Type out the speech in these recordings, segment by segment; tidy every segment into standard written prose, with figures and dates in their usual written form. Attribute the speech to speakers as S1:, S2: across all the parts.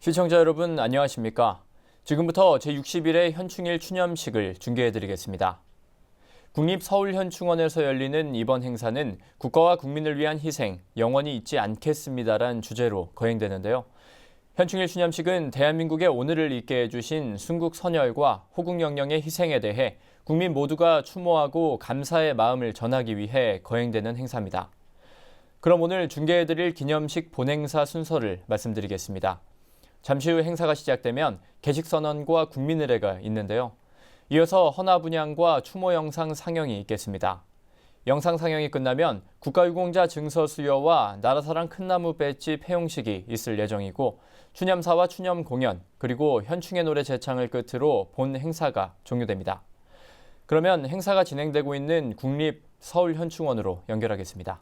S1: 시청자 여러분 안녕하십니까? 지금부터 제61회 현충일 추념식을 중계해드리겠습니다. 국립서울현충원에서 열리는 이번 행사는 국가와 국민을 위한 희생, 영원히 잊지 않겠습니다란 주제로 거행되는데요. 현충일 추념식은 대한민국의 오늘을 있게 해주신 순국 선열과 호국영령의 희생에 대해 국민 모두가 추모하고 감사의 마음을 전하기 위해 거행되는 행사입니다. 그럼 오늘 중계해드릴 기념식 본행사 순서를 말씀드리겠습니다. 잠시 후 행사가 시작되면 개식선언과 국민의례가 있는데요. 이어서 헌화분향과 추모 영상 상영이 있겠습니다. 영상 상영이 끝나면 국가유공자 증서 수여와 나라사랑 큰나무 배지 폐용식이 있을 예정이고 추념사와 추념 공연 그리고 현충의 노래 제창을 끝으로 본 행사가 종료됩니다. 그러면 행사가 진행되고 있는 국립서울현충원으로 연결하겠습니다.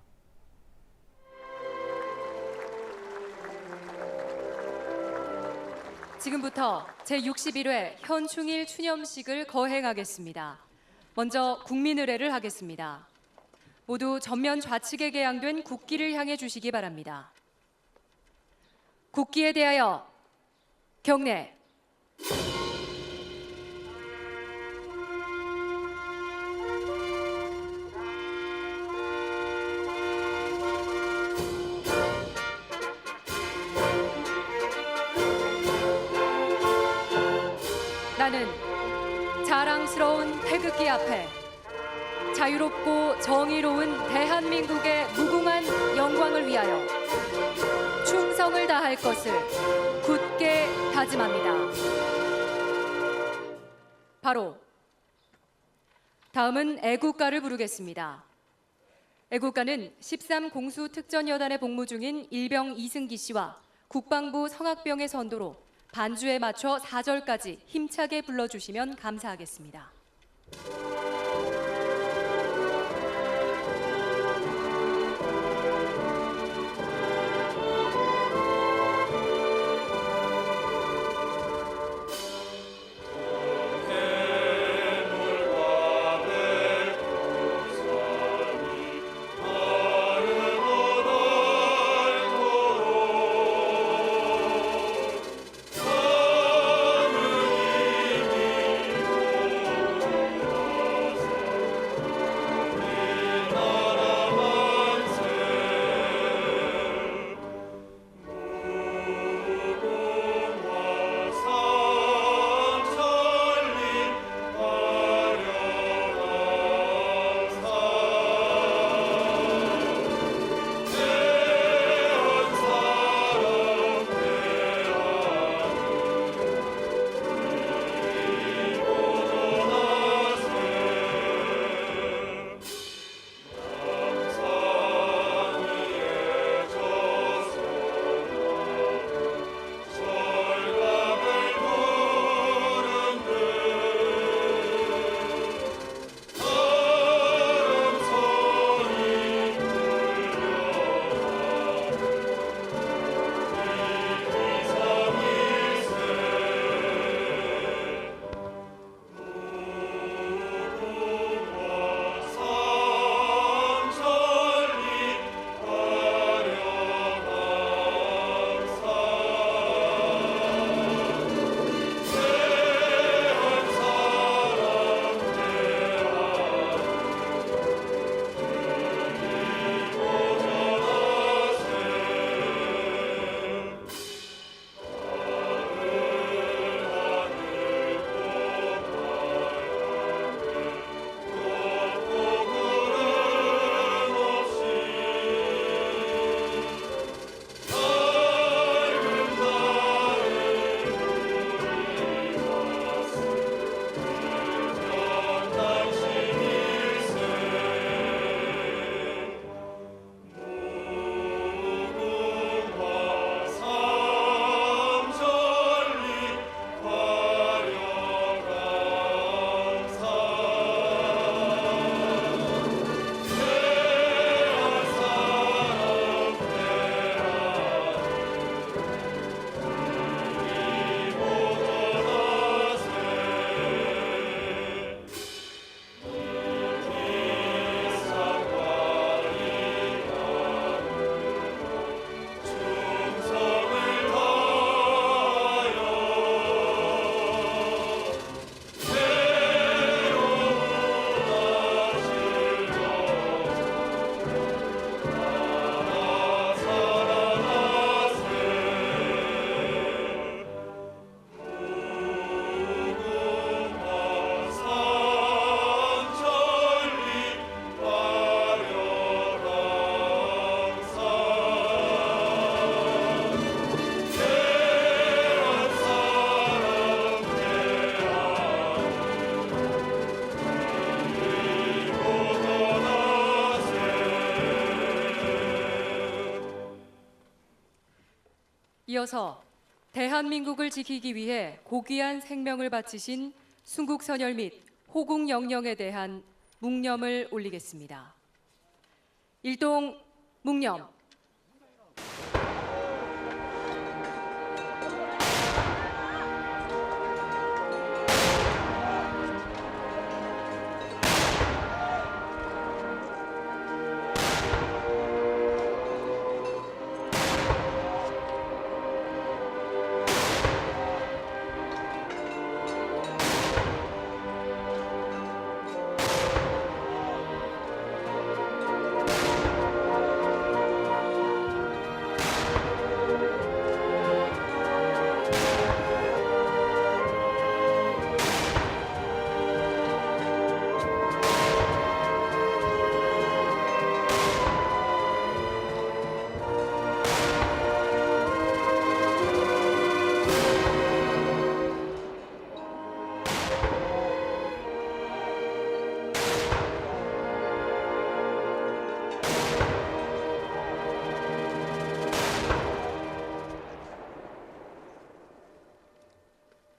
S2: 지금부터 제61회 현충일 추념식을 거행하겠습니다. 먼저 국민의례를 하겠습니다. 모두 전면 좌측에 개양된 국기를 향해 주시기 바랍니다. 국기에 대하여 경례. 나는 자랑스러운 태극기 앞에 자유롭고 정의로운 대한민국의 무궁한 영광을 위하여 충성을 다할 것을 굳게 다짐합니다. 바로 다음은 애국가를 부르겠습니다. 애국가는 13공수특전여단에 복무 중인 일병 이승기 씨와 국방부 성학병의 선도로 반주에 맞춰 4절까지 힘차게 불러주시면 감사하겠습니다. 이어서 대한민국을 지키기 위해 고귀한 생명을 바치신 순국선열 및 호국 영령에 대한 묵념을 올리겠습니다. 일동 묵념.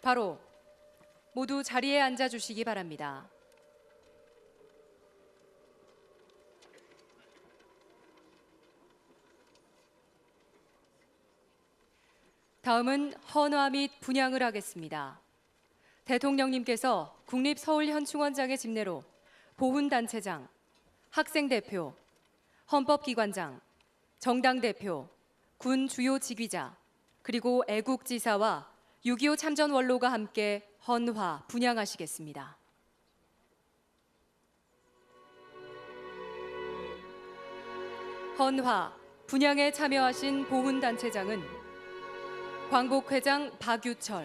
S2: 바로 모두 자리에 앉아 주시기 바랍니다. 다음은 헌화 및 분향을 하겠습니다. 대통령님께서 국립서울현충원장의 집례로 보훈단체장, 학생대표, 헌법기관장, 정당대표, 군 주요 직위자, 그리고 애국지사와 6.25 참전 원로가 함께 헌화, 분향하시겠습니다. 헌화, 분향에 참여하신 보훈단체장은 광복회장 박유철,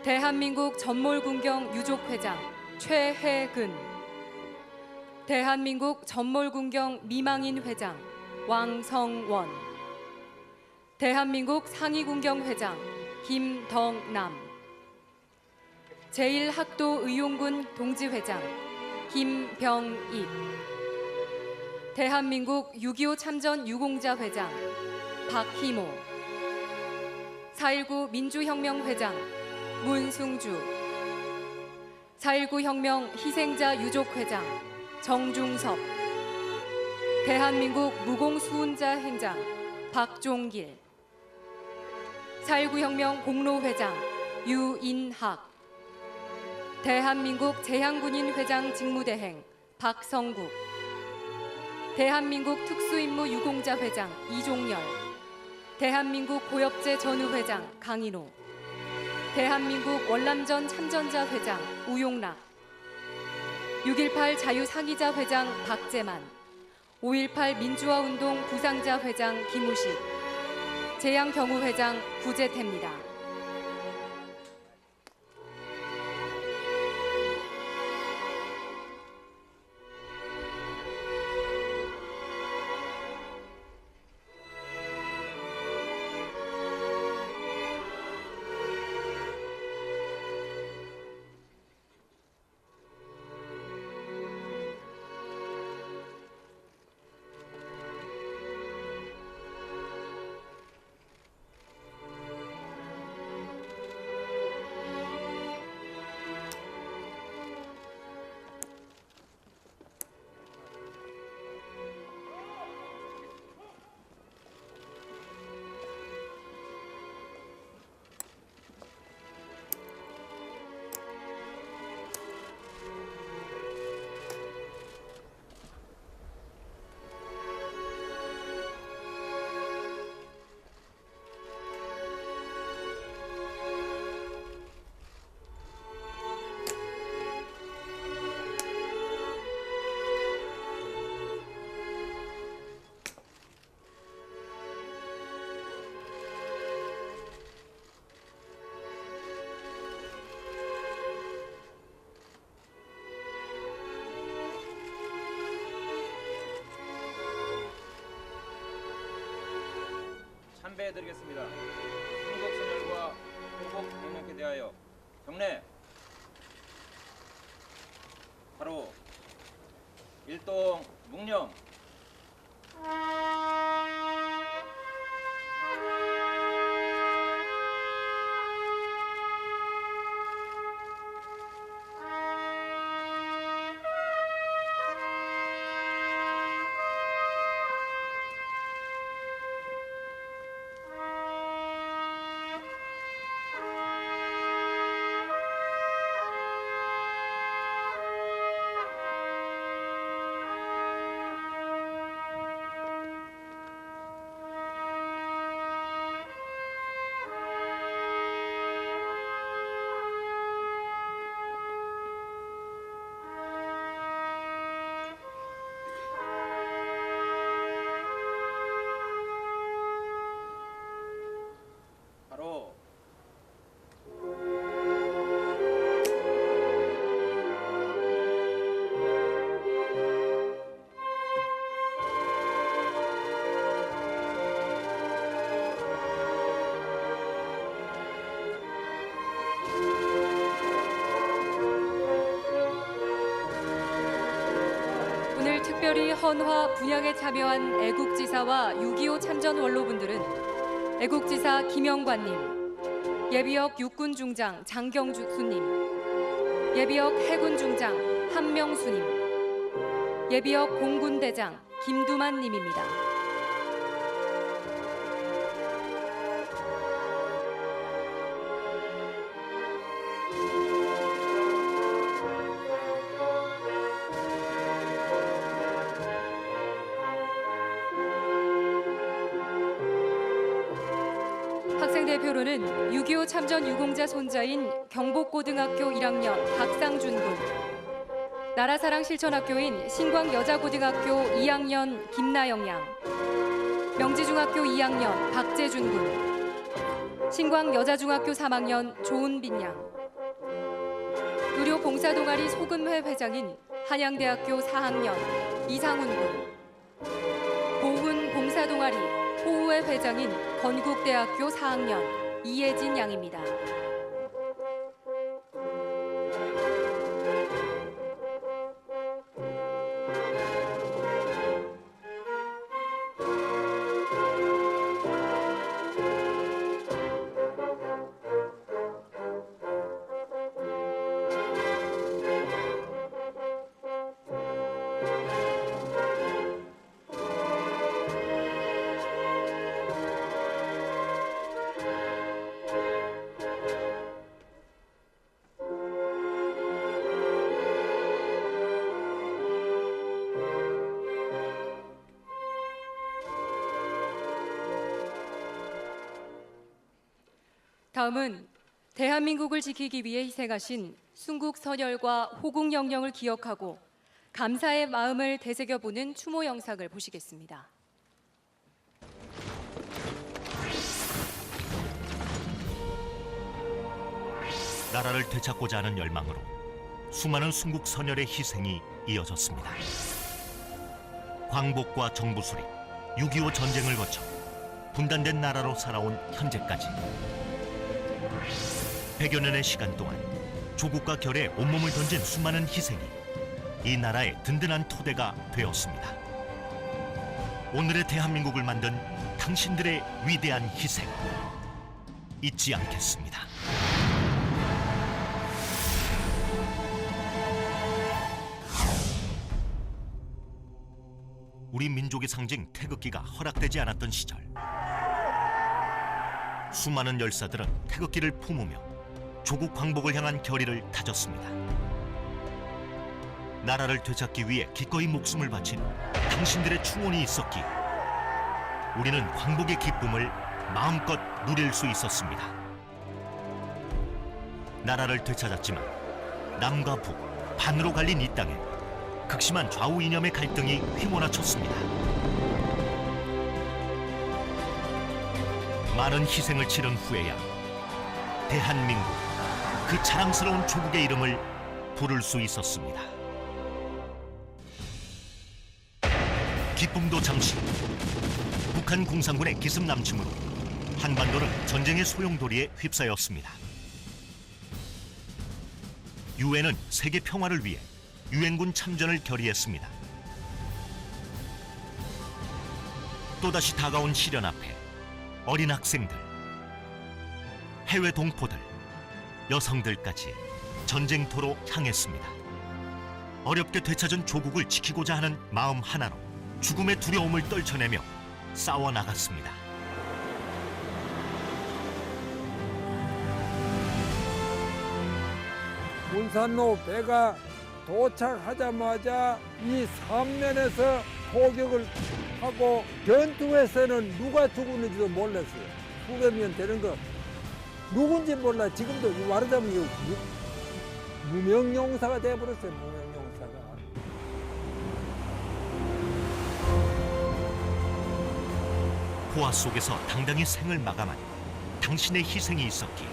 S2: 대한민국 전몰군경 유족회장 최혜근, 대한민국 전몰군경 미망인 회장 왕성원, 대한민국 상위군경 회장 김덕남, 제1학도의용군 동지회장 김병익, 대한민국 6.25 참전 유공자 회장 박희모, 4.19 민주혁명 회장 문승주, 4.19 혁명 희생자 유족회장 정중섭, 대한민국 무공수훈자 행장 박종길, 4.19 혁명 공로회장 유인학, 대한민국 제향군인회장 직무대행 박성국, 대한민국 특수임무 유공자 회장 이종열, 대한민국 고엽제 전우회장 강인호, 대한민국 월남전 참전자 회장 우용락, 6.18 자유상의자 회장 박재만, 5.18 민주화운동 부상자 회장 김우식, 재향경우회장 구재태입니다.
S3: 참배해드리겠습니다. 순국선열과 호국 영령께 대하여 경례. 바로 일동 묵념.
S2: 특별히 헌화 분양에 참여한 애국지사와 6.25 참전 원로분들은 애국지사 김영관님, 예비역 육군중장 장경수님, 예비역 해군중장 한명수님, 예비역 공군대장 김두만님입니다. 학생대표로는 6.25 참전 유공자 손자인 경복고등학교 1학년 박상준 군, 나라사랑 실천학교인 신광여자고등학교 2학년 김나영 양, 명지중학교 2학년 박재준 군, 신광여자중학교 3학년 조은빈 양, 의료봉사동아리 소금회 회장인 한양대학교 4학년 이상훈 군, 보훈봉사동아리 호우회 회장인 건국대학교 4학년 이예진 양입니다. 다음은 대한민국을 지키기 위해 희생하신 순국 선열과 호국 영령을 기억하고 감사의 마음을 되새겨보는 추모 영상을 보시겠습니다.
S4: 나라를 되찾고자 하는 열망으로 수많은 순국 선열의 희생이 이어졌습니다. 광복과 정부 수립, 6.25 전쟁을 거쳐 분단된 나라로 살아온 현재까지 100여 년의 시간 동안 조국과 결에 온몸을 던진 수많은 희생이 이 나라의 든든한 토대가 되었습니다. 오늘의 대한민국을 만든 당신들의 위대한 희생 잊지 않겠습니다. 우리 민족의 상징 태극기가 허락되지 않았던 시절, 수많은 열사들은 태극기를 품으며 조국 광복을 향한 결의를 다졌습니다. 나라를 되찾기 위해 기꺼이 목숨을 바친 당신들의 충원이 있었기에 우리는 광복의 기쁨을 마음껏 누릴 수 있었습니다. 나라를 되찾았지만 남과 북, 반으로 갈린 이 땅에 극심한 좌우 이념의 갈등이 휘몰아쳤습니다. 많은 희생을 치른 후에야 대한민국, 그 자랑스러운 조국의 이름을 부를 수 있었습니다. 기쁨도 잠시, 북한 공산군의 기습 남침으로 한반도는 전쟁의 소용돌이에 휩싸였습니다. 유엔은 세계 평화를 위해 유엔군 참전을 결의했습니다. 또다시 다가온 시련 앞에 어린 학생들, 해외 동포들, 여성들까지 전쟁터로 향했습니다. 어렵게 되찾은 조국을 지키고자 하는 마음 하나로 죽음의 두려움을 떨쳐내며 싸워나갔습니다.
S5: 울산로 배가 도착하자마자 이 삼면에서 포격을 하고 전투에서는 누가 죽었는지도 몰랐어요. 수백명 되는 거 누군지 몰라. 지금도 말하자면 무명용사가 돼버렸어요. 무명용사가.
S4: 포화 속에서 당당히 생을 마감한 당신의 희생이 있었기에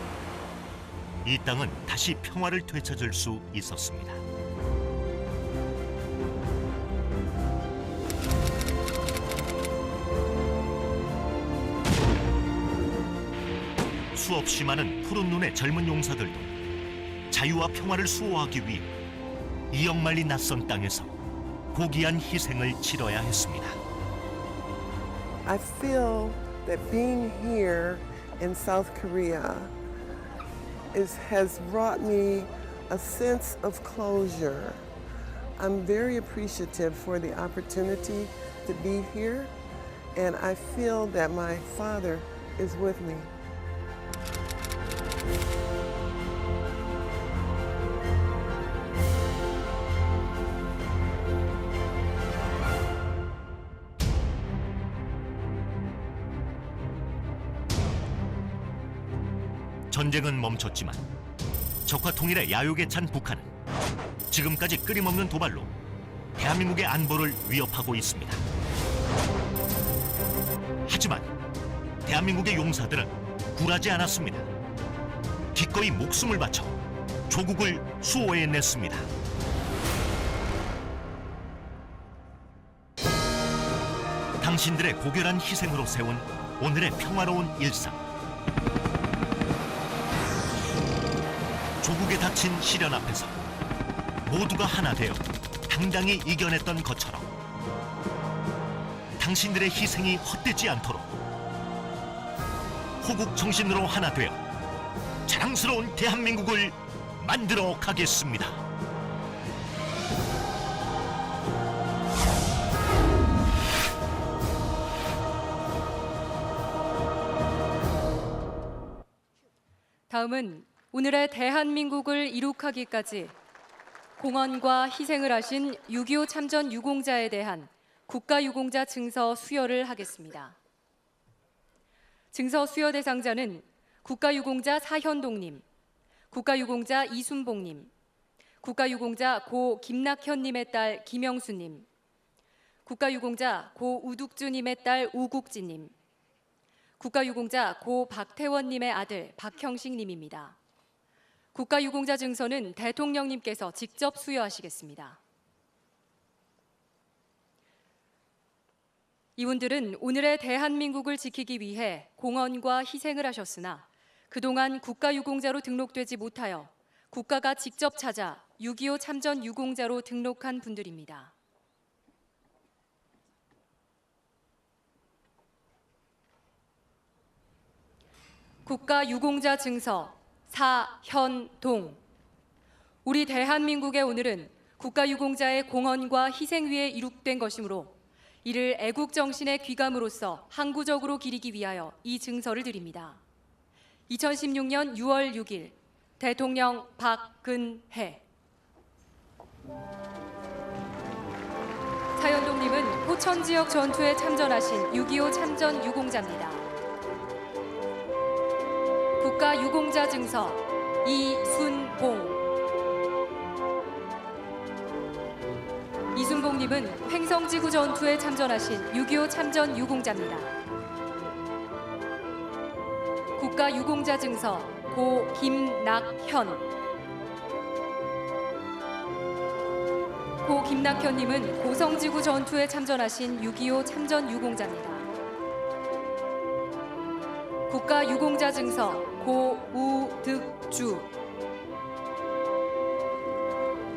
S4: 이 땅은 다시 평화를 되찾을 수 있었습니다. 수없이 많은 푸른 눈의 젊은 용사들도 자유와 평화를 수호하기 위해 이역만리 낯선 땅에서 고귀한 희생을 치러야 했습니다.
S6: I feel that being here in South Korea has brought me a sense of closure. I'm very appreciative for the opportunity to be here, and I feel that my father is with me.
S4: 전쟁은 멈췄지만 적화 통일의 야욕에 찬 북한은 지금까지 끊임없는 도발로 대한민국의 안보를 위협하고 있습니다. 하지만 대한민국의 용사들은 굴하지 않았습니다. 기꺼이 목숨을 바쳐 조국을 수호해냈습니다. 당신들의 고결한 희생으로 세운 오늘의 평화로운 일상. 조국에 닥친 시련 앞에서 모두가 하나 되어 당당히 이겨냈던 것처럼 당신들의 희생이 헛되지 않도록 호국 정신으로 하나 되어 자랑스러운 대한민국을 만들어 가겠습니다.
S2: 다음은 오늘의 대한민국을 이룩하기까지 공헌과 희생을 하신 6.25 참전 유공자에 대한 국가유공자 증서 수여를 하겠습니다. 증서 수여 대상자는 국가유공자 사현동님, 국가유공자 이순봉님, 국가유공자 고 김낙현님의 딸 김영수님, 국가유공자 고 우둑주님의 딸 우국진님, 국가유공자 고 박태원님의 아들 박형식님입니다. 국가유공자 증서는 대통령님께서 직접 수여하시겠습니다. 이분들은 오늘의 대한민국을 지키기 위해 공헌과 희생을 하셨으나 그동안 국가유공자로 등록되지 못하여 국가가 직접 찾아 6.25 참전 유공자로 등록한 분들입니다. 국가유공자 증서 사현동. 우리 대한민국의 오늘은 국가유공자의 공헌과 희생 위에 이룩된 것이므로 이를 애국정신의 귀감으로써 항구적으로 기리기 위하여 이 증서를 드립니다. 2016년 6월 6일 대통령 박근혜. 사현동님은 포천지역 전투에 참전하신 6.25 참전 유공자입니다. 국가유공자 증서 이순봉. 이순봉님은 횡성지구 전투에 참전하신 6.25 참전 유공자입니다. 국가유공자 증서 고 김낙현. 고 김낙현님은 고성지구 전투에 참전하신 6.25 참전 유공자입니다. 국가유공자 증서 고 우득주.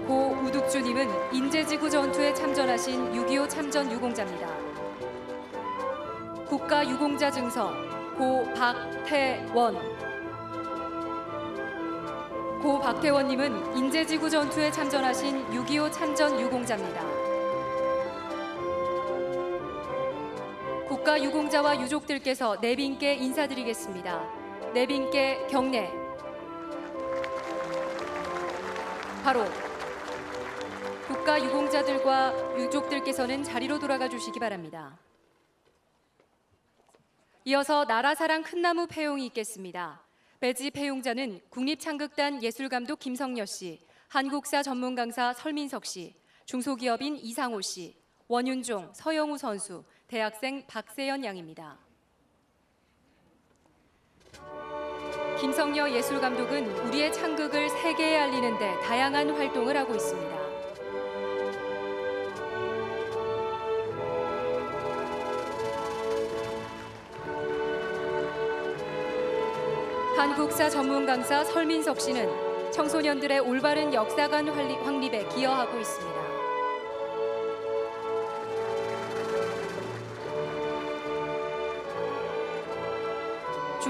S2: 고 우득주님은 인제지구 전투에 참전하신 6.25 참전 유공자입니다. 국가유공자 증서 고 박태원. 고 박태원님은 인제지구 전투에 참전하신 6.25 참전 유공자입니다. 국가유공자와 유족들께서 내빈께 인사드리겠습니다. 내빈께 경례. 바로 국가유공자들과 유족들께서는 자리로 돌아가 주시기 바랍니다. 이어서 나라사랑 큰나무 폐용이 있겠습니다. 배지 폐용자는 국립창극단 예술감독 김성여 씨, 한국사 전문 강사 설민석 씨, 중소기업인 이상호 씨, 원윤종, 서영우 선수, 대학생 박세연 양입니다. 김성여 예술감독은 우리의 창극을 세계에 알리는 데 다양한 활동을 하고 있습니다. 한국사 전문 강사 설민석 씨는 청소년들의 올바른 역사관 확립에 기여하고 있습니다.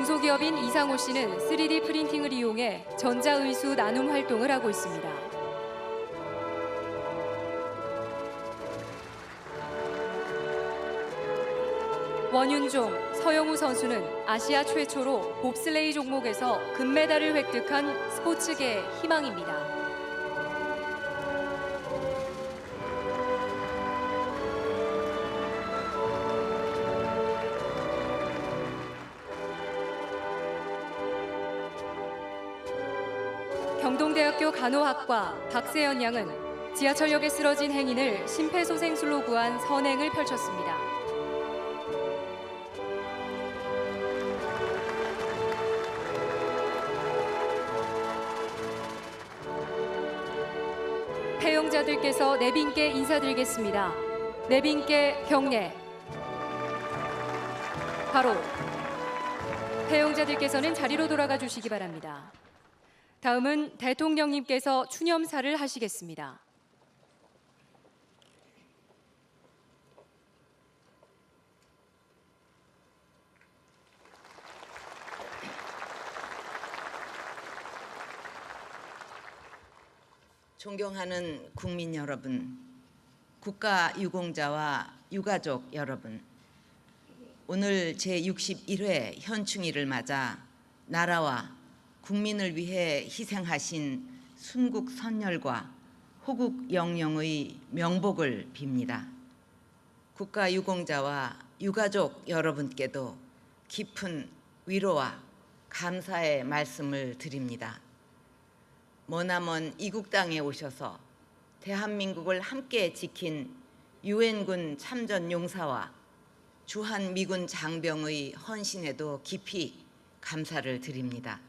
S2: 중소기업인 이상호 씨는 3D 프린팅을 이용해 전자의수 나눔 활동을 하고 있습니다. 원윤종, 서영우 선수는 아시아 최초로 봅슬레이 종목에서 금메달을 획득한 스포츠계의 희망입니다. 경동대학교 간호학과 박세연 양은 지하철역에 쓰러진 행인을 심폐소생술로 구한 선행을 펼쳤습니다. 패용자들께서 내빈께 인사드리겠습니다. 내빈께 경례. 바로 패용자들께서는 자리로 돌아가 주시기 바랍니다. 다음은 대통령님께서 추념사를 하시겠습니다.
S7: 존경하는 국민 여러분, 국가 유공자와 유가족 여러분, 오늘 제61회 현충일을 맞아 나라와 국민을 위해 희생하신 순국 선열과 호국 영령의 명복을 빕니다. 국가 유공자와 유가족 여러분께도 깊은 위로와 감사의 말씀을 드립니다. 머나먼 이국 땅에 오셔서 대한민국을 함께 지킨 유엔군 참전 용사와 주한미군 장병의 헌신에도 깊이 감사를 드립니다.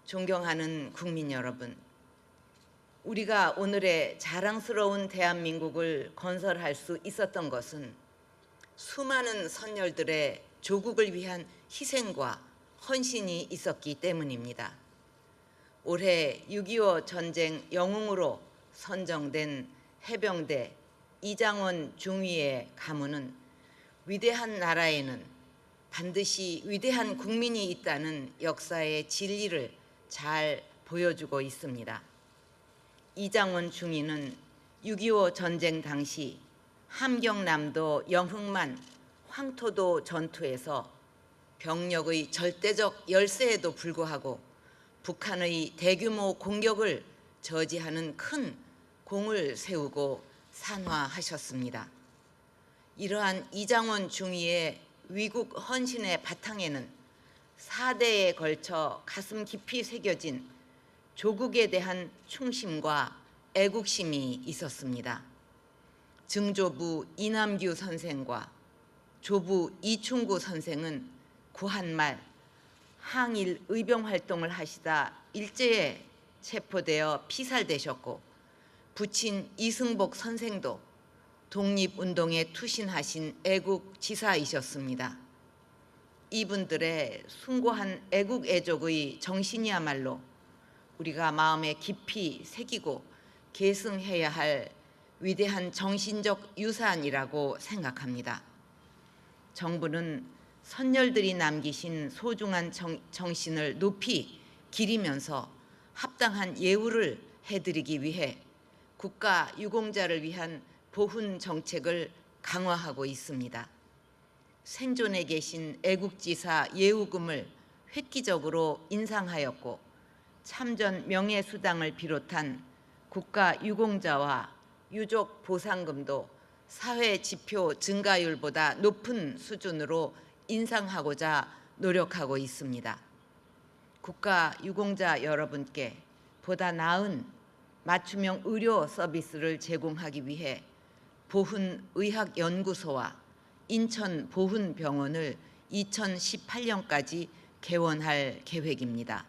S7: 존경하는 국민 여러분, 우리가 오늘의 자랑스러운 대한민국을 건설할 수 있었던 것은 수많은 선열들의 조국을 위한 희생과 헌신이 있었기 때문입니다. 올해 6.25 전쟁 영웅으로 선정된 해병대 이장원 중위의 가문은 위대한 나라에는 반드시 위대한 국민이 있다는 역사의 진리를 잘 보여주고 있습니다. 이장원 중위는 6.25 전쟁 당시 함경남도 영흥만 황토도 전투에서 병력의 절대적 열세에도 불구하고 북한의 대규모 공격을 저지하는 큰 공을 세우고 산화하셨습니다. 이러한 이장원 중위의 위국 헌신의 바탕에는 4대에 걸쳐 가슴 깊이 새겨진 조국에 대한 충심과 애국심이 있었습니다. 증조부 이남규 선생과 조부 이충구 선생은 구한말 항일 의병 활동을 하시다 일제에 체포되어 피살되셨고, 부친 이승복 선생도 독립운동에 투신하신 애국지사이셨습니다. 이분들의 숭고한 애국 애족의 정신이야말로 우리가 마음에 깊이 새기고 계승해야 할 위대한 정신적 유산이라고 생각합니다. 정부는 선열들이 남기신 소중한 정신을 높이 기리면서 합당한 예우를 해드리기 위해 국가 유공자를 위한 보훈 정책을 강화하고 있습니다. 생존해 계신 애국지사 예우금을 획기적으로 인상하였고, 참전 명예수당을 비롯한 국가 유공자와 유족 보상금도 사회 지표 증가율보다 높은 수준으로 인상하고자 노력하고 있습니다. 국가 유공자 여러분께 보다 나은 맞춤형 의료 서비스를 제공하기 위해 보훈의학연구소와 인천보훈병원을 2018년까지 개원할 계획입니다.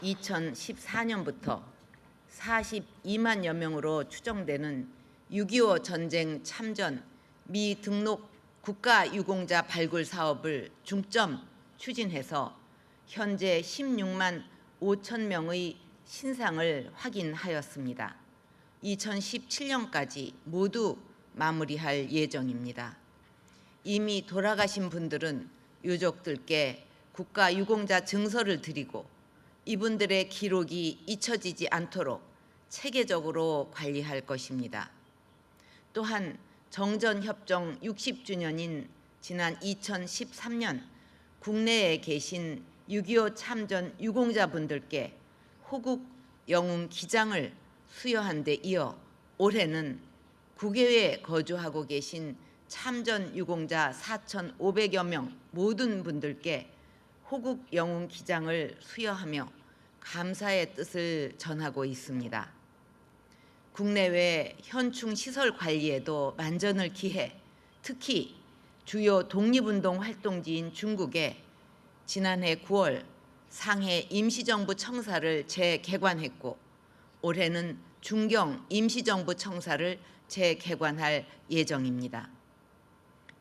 S7: (2014년부터) 42만여 명으로 추정되는 6.25 전쟁 참전 미등록 국가유공자 발굴 사업을 중점 추진해서 현재 16만 5천 명의 신상을 확인하였습니다. 2017년까지 모두 마무리할 예정입니다. 이미 돌아가신 분들은 유족들께 국가유공자 증서를 드리고 이분들의 기록이 잊혀지지 않도록 체계적으로 관리할 것입니다. 또한 정전협정 60주년인 지난 2013년 국내에 계신 6.25 참전 유공자분들께 호국 영웅 기장을 수여한 데 이어 올해는 국외에 거주하고 계신 참전 유공자 4,500여 명 모든 분들께 호국 영웅 기장을 수여하며 감사의 뜻을 전하고 있습니다. 국내외 현충 시설 관리에도 만전을 기해 특히 주요 독립운동 활동지인 중국에 지난해 9월 상해 임시정부 청사를 재개관했고 올해는 중경 임시정부 청사를 재개관할 예정입니다.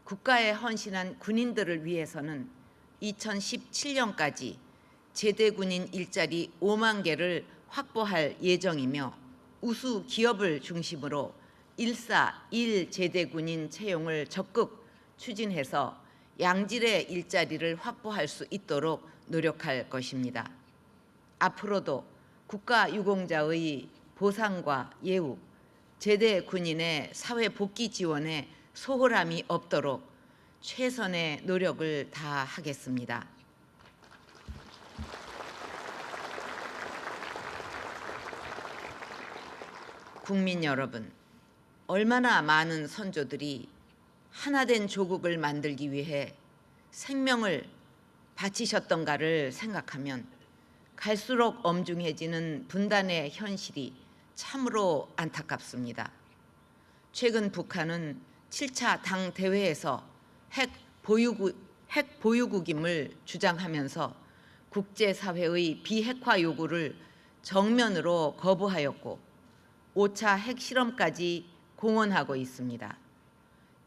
S7: 국가에 헌신한 군인들을 위해서는 2017년까지 제대군인 일자리 5만 개를 확보할 예정이며 우수 기업을 중심으로 141 제대군인 채용을 적극 추진해서 양질의 일자리를 확보할 수 있도록 노력할 것입니다. 앞으로도 국가유공자의 보상과 예우, 제대 군인의 사회 복귀 지원에 소홀함이 없도록 최선의 노력을 다하겠습니다. 국민 여러분, 얼마나 많은 선조들이 하나된 조국을 만들기 위해 생명을 바치셨던가를 생각하면 갈수록 엄중해지는 분단의 현실이 참으로 안타깝습니다. 최근 북한은 7차 당 대회에서 핵 보유국임을 주장하면서 국제사회의 비핵화 요구를 정면으로 거부하였고 5차 핵실험까지 공언하고 있습니다.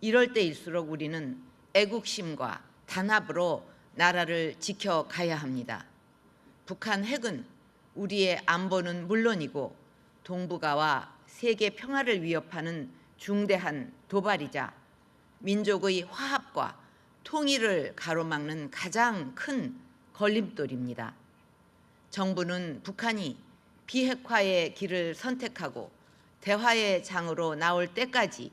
S7: 이럴 때일수록 우리는 애국심과 단합으로 나라를 지켜가야 합니다. 북한 핵은 우리의 안보는 물론이고 동북아와 세계 평화를 위협하는 중대한 도발이자 민족의 화합과 통일을 가로막는 가장 큰 걸림돌입니다. 정부는 북한이 비핵화의 길을 선택하고 대화의 장으로 나올 때까지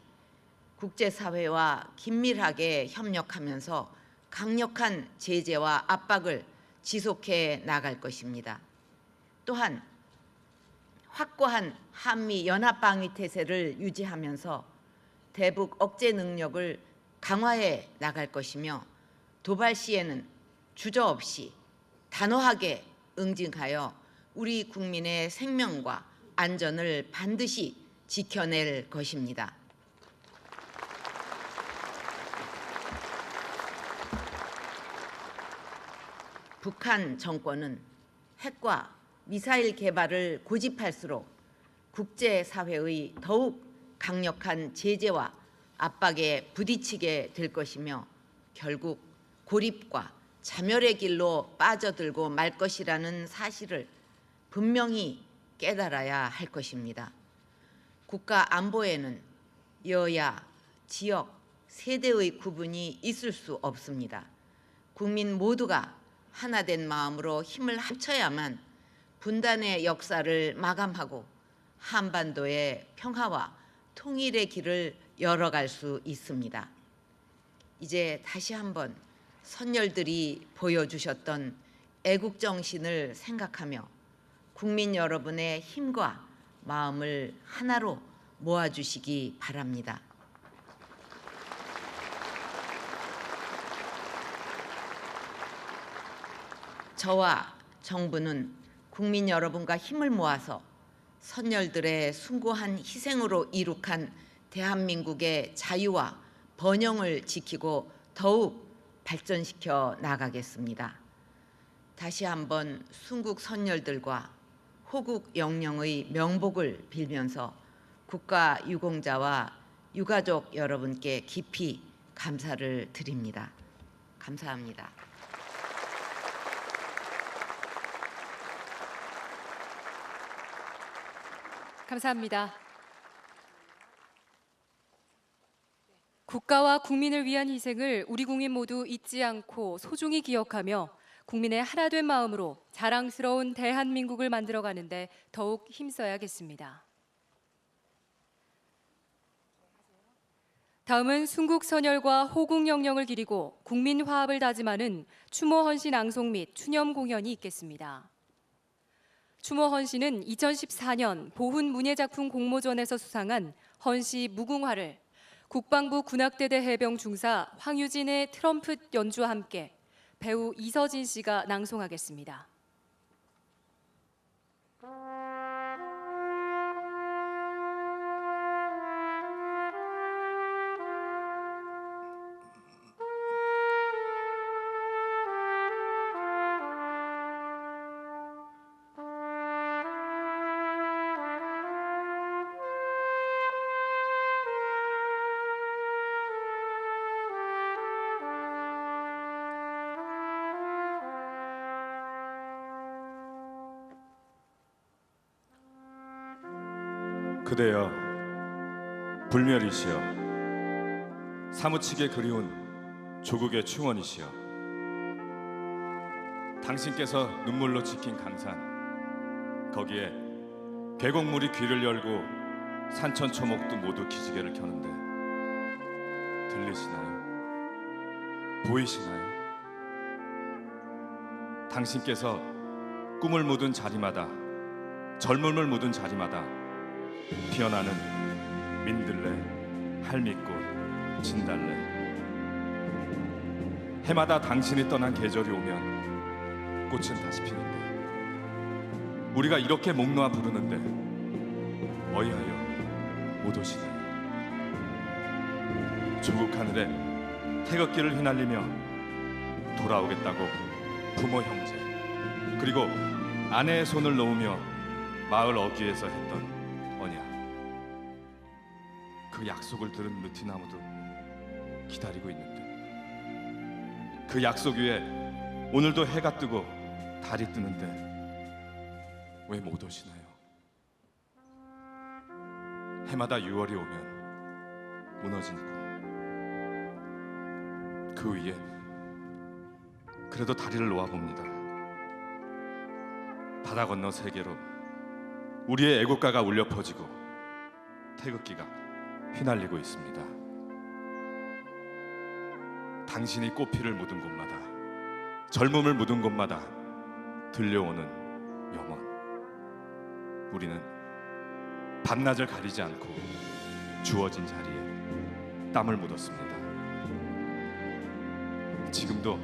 S7: 국제사회와 긴밀하게 협력하면서 강력한 제재와 압박을 지속해 나갈 것입니다. 또한 확고한 한미 연합방위 태세를 유지하면서 대북 억제 능력을 강화해 나갈 것이며 도발 시에는 주저없이 단호하게 응징하여 우리 국민의 생명과 안전을 반드시 지켜낼 것입니다. 북한 정권은 핵과 미사일 개발을 고집할수록 국제사회의 더욱 강력한 제재와 압박에 부딪히게 될 것이며 결국 고립과 자멸의 길로 빠져들고 말 것이라는 사실을 분명히 깨달아야 할 것입니다. 국가 안보에는 여야, 지역, 세대의 구분이 있을 수 없습니다. 국민 모두가 하나된 마음으로 힘을 합쳐야만 분단의 역사를 마감하고 한반도의 평화와 통일의 길을 열어갈 수 있습니다. 이제 다시 한번 선열들이 보여주셨던 애국정신을 생각하며 국민 여러분의 힘과 마음을 하나로 모아주시기 바랍니다. 저와 정부는 국민 여러분과 힘을 모아서 선열들의 숭고한 희생으로 이룩한 대한민국의 자유와 번영을 지키고 더욱 발전시켜 나가겠습니다. 다시 한번 순국 선열들과 호국 영령의 명복을 빌면서 국가 유공자와 유가족 여러분께 깊이 감사를 드립니다. 감사합니다.
S2: 감사합니다. 국가와 국민을 위한 희생을 우리 국민 모두 잊지 않고 소중히 기억하며 국민의 하나된 마음으로 자랑스러운 대한민국을 만들어가는데 더욱 힘써야겠습니다. 다음은 순국선열과 호국영령을 기리고 국민화합을 다짐하는 추모헌신 낭송 및 추념 공연이 있겠습니다. 추모헌신은 2014년 보훈문예작품 공모전에서 수상한 헌시 무궁화를 국방부 군악대대 해병 중사 황유진의 트럼펫 연주와 함께 배우 이서진 씨가 낭송하겠습니다.
S8: 그대여 불멸이시여 사무치게 그리운 조국의 충원이시여 당신께서 눈물로 지킨 강산 거기에 계곡물이 귀를 열고 산천초목도 모두 기지개를 켜는데 들리시나요? 보이시나요? 당신께서 꿈을 묻은 자리마다 젊음을 묻은 자리마다 피어나는 민들레, 할미꽃, 진달래 해마다 당신이 떠난 계절이 오면 꽃은 다시 피는데 우리가 이렇게 목 놓아 부르는데 어이하여 못 오시나요? 조국 하늘에 태극기를 휘날리며 돌아오겠다고 부모 형제 그리고 아내의 손을 놓으며 마을 어귀에서 했던 언약 그 약속을 들은 느티나무도 기다리고 있는데 그 약속 위에 오늘도 해가 뜨고 달이 뜨는데 왜 못 오시나요? 해마다 6월이 오면 무너진 꿈 그 위에 그래도 다리를 놓아봅니다. 바다 건너 세계로 우리의 애국가가 울려 퍼지고 태극기가 휘날리고 있습니다. 당신이 꽃피를 묻은 곳마다 젊음을 묻은 곳마다 들려오는 영원 우리는 밤낮을 가리지 않고 주어진 자리에 땀을 묻었습니다. 지금도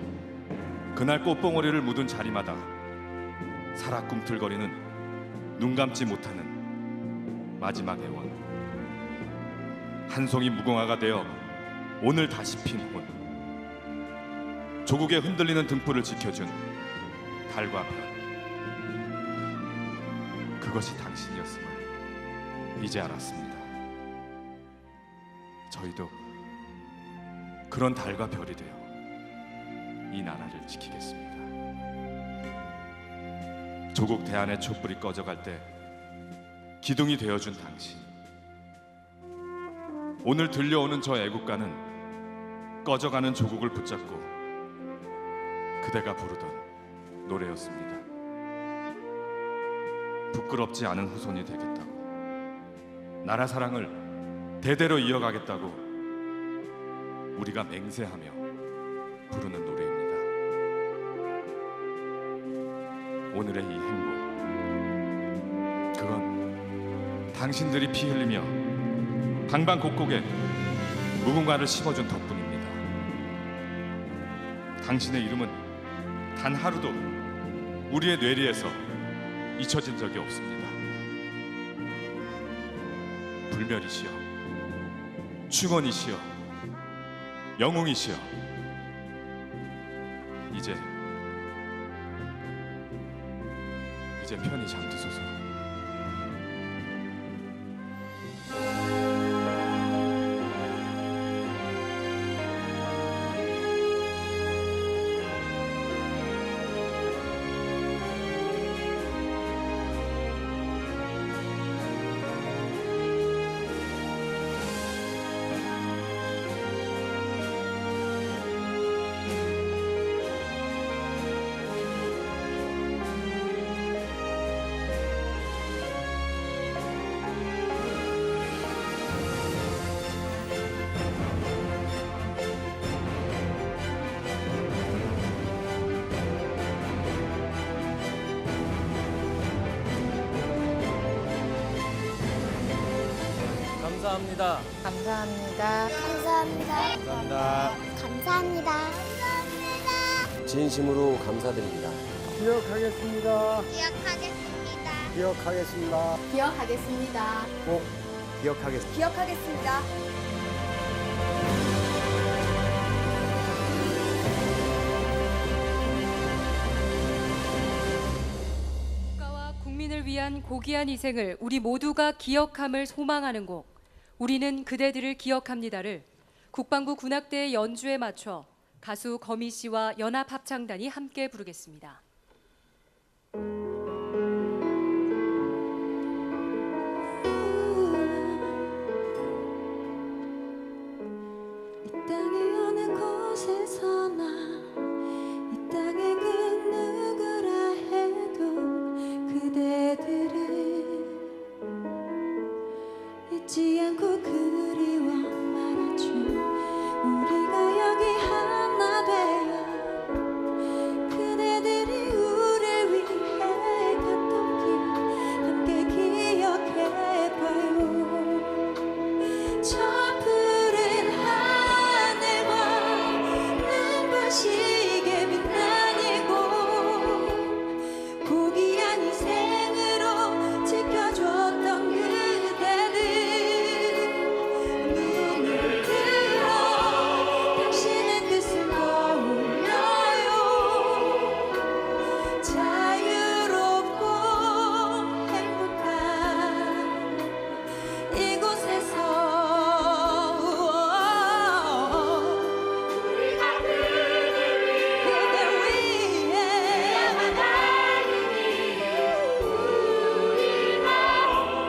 S8: 그날 꽃봉오리를 묻은 자리마다 살아 꿈틀거리는 눈 감지 못하는 마지막 애원 한 송이 무궁화가 되어 오늘 다시 핀 혼 조국의 흔들리는 등불을 지켜준 달과 별 그것이 당신이었음을 이제 알았습니다. 저희도 그런 달과 별이 되어 이 나라를 지키겠습니다. 조국 대안의 촛불이 꺼져갈 때 기둥이 되어준 당신 오늘 들려오는 저 애국가는 꺼져가는 조국을 붙잡고 그대가 부르던 노래였습니다. 부끄럽지 않은 후손이 되겠다고 나라 사랑을 대대로 이어가겠다고 우리가 맹세하며 부르는 노래입니다. 오늘의 이 행복 그건 당신들이 피 흘리며 방방곡곡에 무궁화를 심어준 덕분입니다. 당신의 이름은 단 하루도 우리의 뇌리에서 잊혀진 적이 없습니다. 불멸이시여 충원이시여 영웅이시여 이제 편히 잠드소서.
S5: 감사합니다.
S9: 감사합니다. 감사합니다.
S5: 감사합니다.
S9: 감사합니다. 감사합니다.
S10: 진심으로 감사드립니다.
S5: 기억하겠습니다.
S9: 기억하겠습니다.
S5: 기억하겠습니다.
S9: 기억하겠습니다.
S10: 꼭 기억하겠습니다.
S9: 기억하겠습니다.
S2: 국가와 국민을 위한 고귀한 희생을 우리 모두가 기억함을 소망하는 곡 우리는 그대들을 기억합니다를 국방부 군악대의 연주에 맞춰 가수 거미 씨와 연합합창단이 함께 부르겠습니다.
S11: 이 땅의 어느 곳에서나 이 땅의 그 누구라 해도 그대들을 잊지 않고 그리워 말아줘. 우리가 여기 하나 되어 그대들이 우리를 위해 갔던 길 함께 기억해봐요. 저 푸른 하늘과 눈부시게 빛난 이곳 고귀한 희생으로 지켜줬던 그대들 눈을 들어 당신의 뜻을 떠올려요. 자유롭고 행복한 이곳에서 우리가 그대 위해 나가는 이유 우리가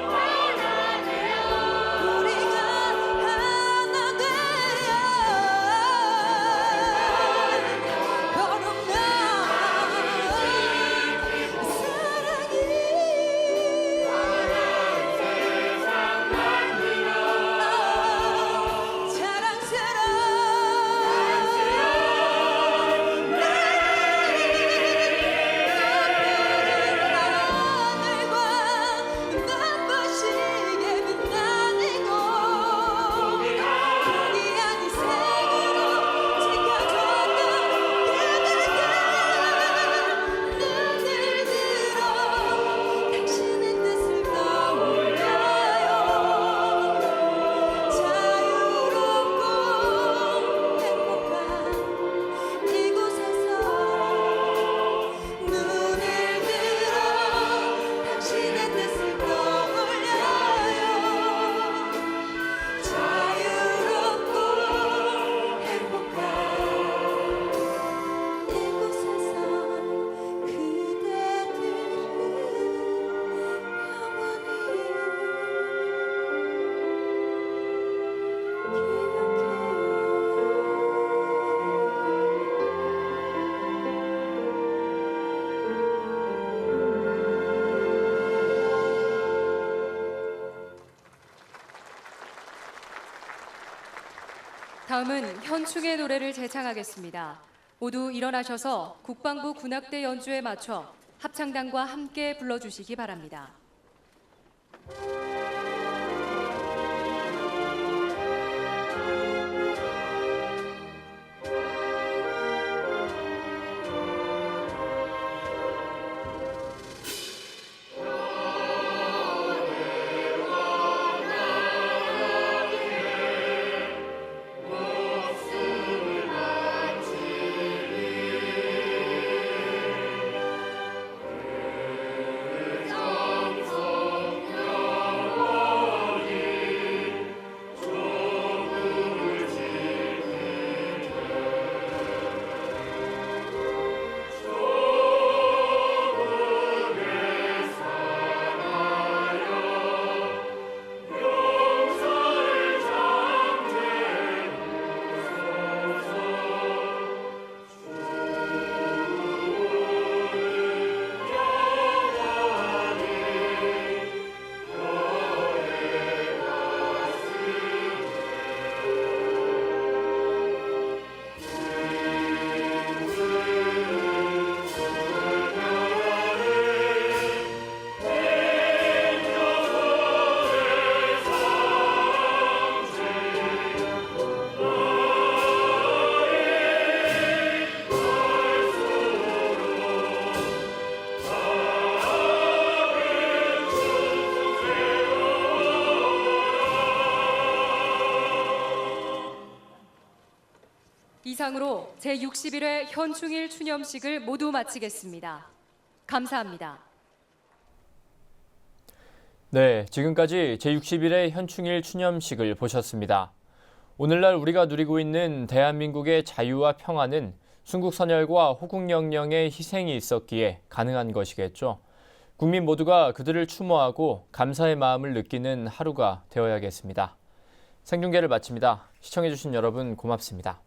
S11: 하나 되어 우리가 하나 되어 걸어가
S2: 다음은 현충의 노래를 재창하겠습니다. 모두 일어나셔서 국방부 군악대 연주에 맞춰 합창단과 함께 불러주시기 바랍니다. 이상으로 제61회 현충일 추념식을 모두 마치겠습니다. 감사합니다.
S1: 네, 지금까지 제61회 현충일 추념식을 보셨습니다. 오늘날 우리가 누리고 있는 대한민국의 자유와 평화는 순국 선열과 호국영령의 희생이 있었기에 가능한 것이겠죠. 국민 모두가 그들을 추모하고 감사의 마음을 느끼는 하루가 되어야겠습니다. 생중계를 마칩니다. 시청해주신 여러분 고맙습니다.